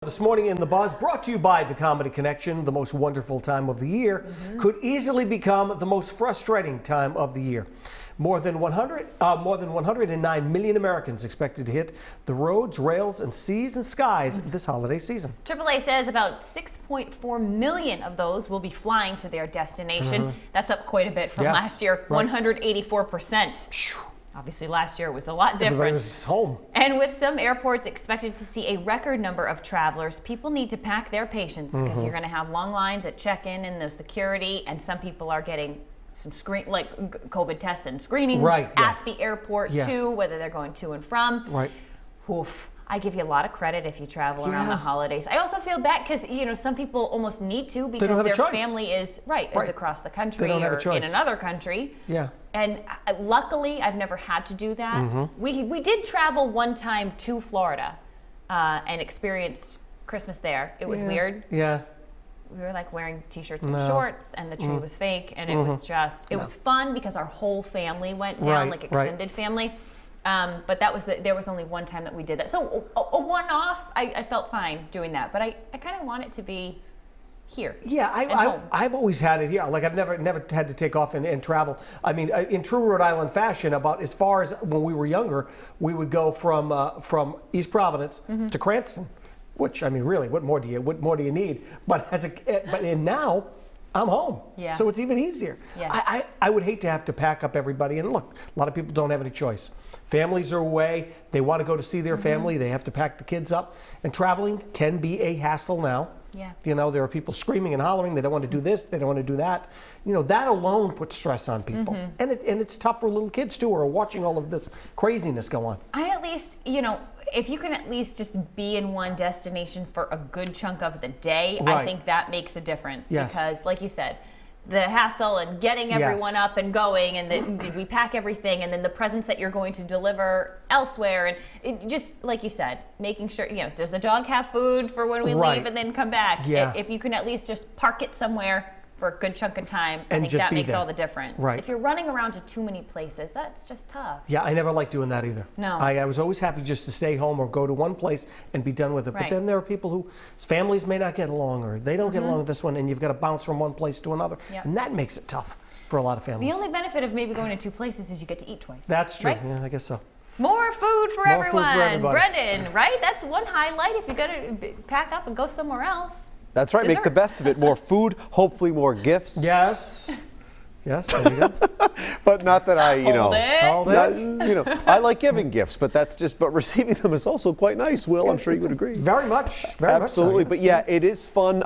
This morning in The Buzz, brought to you by The Comedy Connection, the most wonderful time of the year, could easily become the most frustrating time of the year. More than 109 million Americans expected to hit the roads, rails, and seas and skies this holiday season. AAA says about 6.4 million of those will be flying to their destination. That's up quite a bit from last year, 184%. Obviously, last year was a lot different. Everybody was home. And with some airports expected to see a record number of travelers, people need to pack their patience because you're going to have long lines at check-in and the security, and some people are getting some COVID tests and screenings at the airport too, whether they're going to and from. Oof. I give you a lot of credit if you travel around the holidays. I also feel bad because, you know, some people almost need to because their family is across the country or in another country. And luckily, I've never had to do that. We did travel one time to Florida and experienced Christmas there. It was weird. We were like wearing t-shirts and shorts, and the tree was fake, and it was just, it was fun because our whole family went down, like extended family. But that was there was only one time that we did that. So a one-off, I felt fine doing that, but I kind of want it to be here. I've always had it here. Like I've never had to take off and travel. I mean, in true Rhode Island fashion, about as far as when we were younger, we would go from East Providence to Cranston, which, I mean, really, what more do you need? But now I'm home, so it's even easier. I would hate to have to pack up everybody. And look, a lot of people don't have any choice. Families are away. They want to go to see their family. They have to pack the kids up. And traveling can be a hassle now. You know, there are people screaming and hollering. They don't want to do this. They don't want to do that. You know, that alone puts stress on people. And it's tough for little kids, too, who are watching all of this craziness go on. I at least, you know, if you can at least just be in one destination for a good chunk of the day, I think that makes a difference. Because, like you said, the hassle and getting everyone up and going, and did we pack everything, and then the presents that you're going to deliver elsewhere, and just like you said, making sure, you know, does the dog have food for when we leave and then come back? If you can at least just park it somewhere for a good chunk of time, I think that makes all the difference. If you're running around to too many places, that's just tough. I never liked doing that either. I was always happy just to stay home or go to one place and be done with it. But then there are people whose families may not get along, or they don't get along with this one, and you've got to bounce from one place to another. And that makes it tough for a lot of families. The only benefit of maybe going to two places is you get to eat twice. That's true. Yeah, I guess so. More food for everyone. Brendan, right? That's one highlight if you got to pack up and go somewhere else. That's right. Make the best of it. More food, hopefully more gifts. Yes, there you go. But not that I, you know, you know, I like giving gifts, but but receiving them is also quite nice. Will, I'm sure you would agree. Very much, absolutely. Much so, But yeah, it is fun.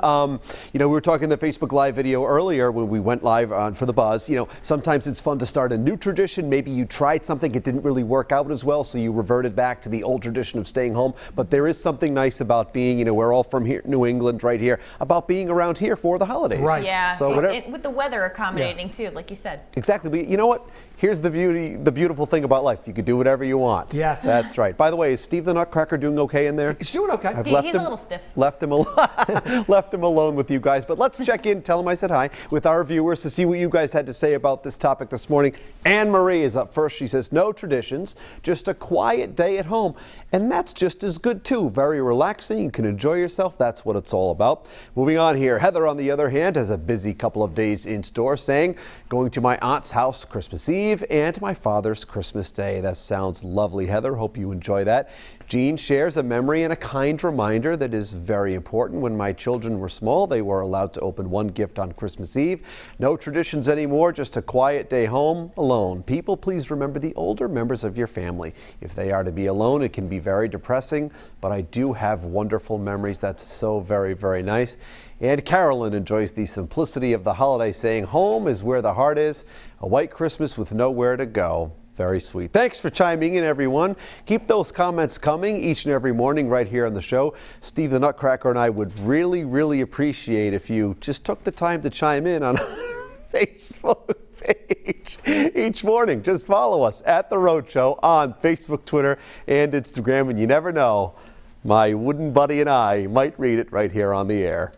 You know, we were talking in the Facebook Live video earlier when we went live for The Buzz. You know, sometimes it's fun to start a new tradition. Maybe you tried something, it didn't really work out as well, so you reverted back to the old tradition of staying home. But there is something nice about being, you know, we're all from here, New England, right here, about being around here for the holidays. Yeah. So with the weather accommodating too, like you said. Exactly. But you know what? Here's the beautiful thing about life. You can do whatever you want. Yes. That's right. By the way, is Steve the Nutcracker doing okay in there? He's doing okay. He's a little stiff. Left him alone with you guys. But let's check in, tell him I said hi, with our viewers to see what you guys had to say about this topic this morning. Anne Marie is up first. She says, no traditions, just a quiet day at home. And that's just as good, too. Very relaxing. You can enjoy yourself. That's what it's all about. Moving on here. Heather, on the other hand, has a busy couple of days in store, saying, going to my aunt's house Christmas Eve and my father's Christmas Day. That sounds lovely, Heather. Hope you enjoy that. Jean shares a memory and a kind reminder that is very important. When my children were small, they were allowed to open one gift on Christmas Eve. No traditions anymore, just a quiet day home alone. People, please remember the older members of your family. If they are to be alone, it can be very depressing, but I do have wonderful memories. That's so very, very nice. And Carolyn enjoys the simplicity of the holiday, saying home is where the heart is. A white Christmas with nowhere to go. Very sweet. Thanks for chiming in, everyone. Keep those comments coming each and every morning right here on the show. Steve the Nutcracker and I would really, really appreciate if you just took the time to chime in on our Facebook page each morning. Just follow us at The Rhode Show on Facebook, Twitter, and Instagram, and you never know, my wooden buddy and I might read it right here on the air.